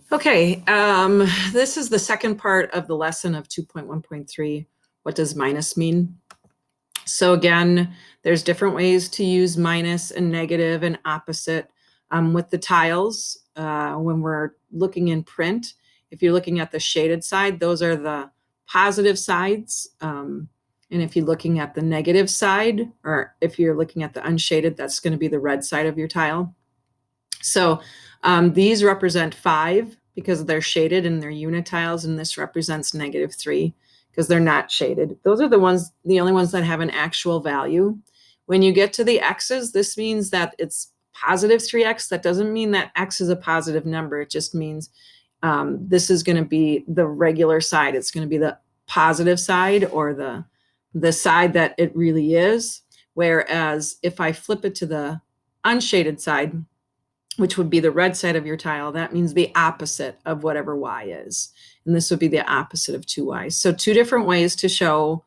Okay, this is the second part of the lesson of 2.1.3. What does minus mean? So again, there's different ways to use minus and negative and opposite with the tiles. When we're looking in print, if you're looking at the shaded side, those are the positive sides. And if you're looking at the negative side, or if you're looking at the unshaded, that's going to be the red side of your tile. So these represent 5 because they're shaded and they're unit tiles, and this represents -3 because they're not shaded. Those are the only ones that have an actual value. When you get to the x's, this means that it's positive 3x. That doesn't mean that x is a positive number. It just means this is going to be the regular side. It's going to be the positive side, or the side that it really is. Whereas if I flip it to the unshaded side, which would be the red side of your tile, that means the opposite of whatever y is. And this would be the opposite of 2y. So 2 different ways to show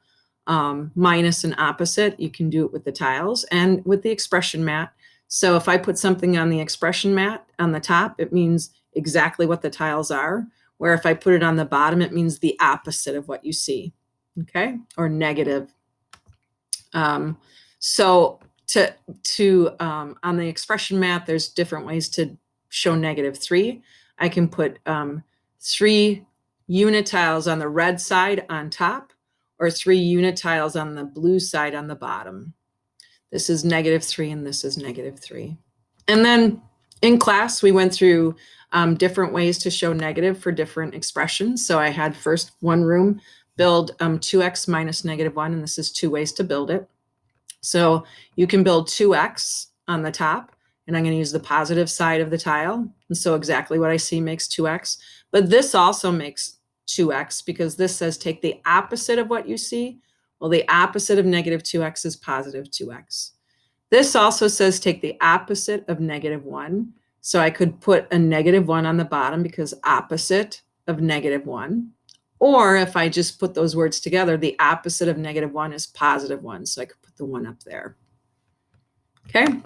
minus and opposite. You can do it with the tiles and with the expression mat. So if I put something on the expression mat on the top, it means exactly what the tiles are. Where if I put it on the bottom, it means the opposite of what you see, okay? Or negative. So on the expression mat, there's different ways to show -3. I can put 3 unit tiles on the red side on top, or 3 unit tiles on the blue side on the bottom. This is -3 and this is -3. And then in class, we went through different ways to show negative for different expressions. So I had first one room build 2x minus -1, and this is 2 ways to build it. So you can build 2x on the top, and I'm going to use the positive side of the tile. And so exactly what I see makes 2x. But this also makes 2x because this says take the opposite of what you see. Well, the opposite of -2x is positive 2x. This also says take the opposite of -1. So I could put a -1 on the bottom because opposite of -1. Or if I just put those words together, the opposite of -1 is +1. So I could put the 1 up there. Okay.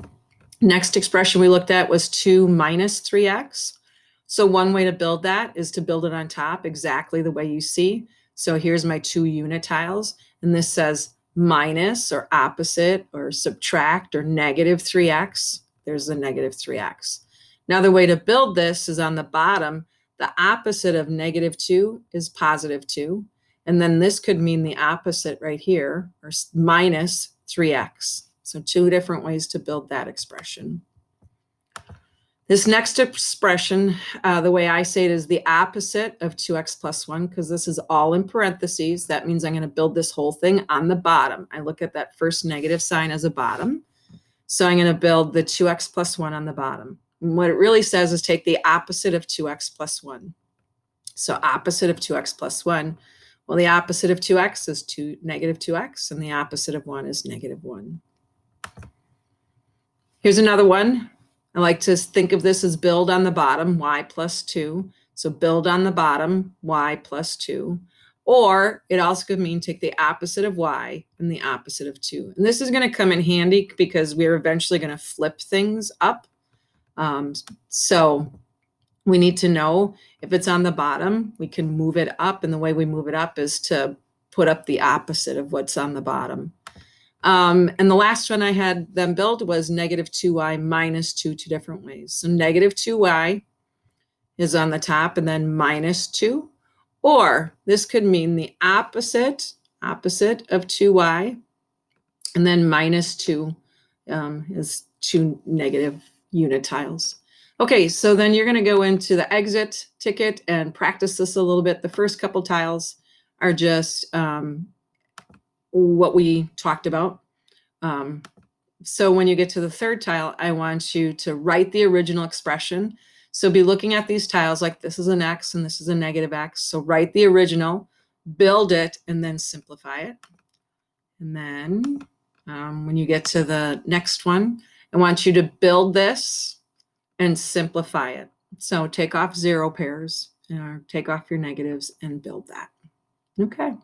Next expression we looked at was 2 minus 3x. So one way to build that is to build it on top exactly the way you see. So here's my 2 unit tiles, and this says minus or opposite or subtract or -3x. There's the -3x. Another way to build this is on the bottom. The opposite of -2 is +2. And then this could mean the opposite right here, or minus 3x. So 2 different ways to build that expression. This next expression, the way I say it, is the opposite of 2x plus 1, because this is all in parentheses. That means I'm going to build this whole thing on the bottom. I look at that first negative sign as a bottom. So I'm going to build the 2x plus 1 on the bottom. And what it really says is take the opposite of 2x plus 1. So opposite of 2x plus 1. Well, the opposite of 2x is -2x, and the opposite of 1 is -1. Here's another one. I like to think of this as build on the bottom, y plus 2. So build on the bottom, y plus 2. Or it also could mean take the opposite of y and the opposite of 2. And this is going to come in handy because we're eventually going to flip things up. So we need to know if it's on the bottom, we can move it up. And the way we move it up is to put up the opposite of what's on the bottom. And the last one I had them build was -2y minus 2, 2 different ways. So -2y is on the top and then -2. Or this could mean the opposite of 2y, and then -2 is 2 negative unit tiles. Okay, so then you're going to go into the exit ticket and practice this a little bit. The first couple tiles are just what we talked about. So when you get to the third tile, I want you to write the original expression. So be looking at these tiles like this is an x and this is a -x. So write the original, build it, and then simplify it. And then when you get to the next one, I want you to build this and simplify it. So take off 0 pairs, or take off your negatives and build that. Okay.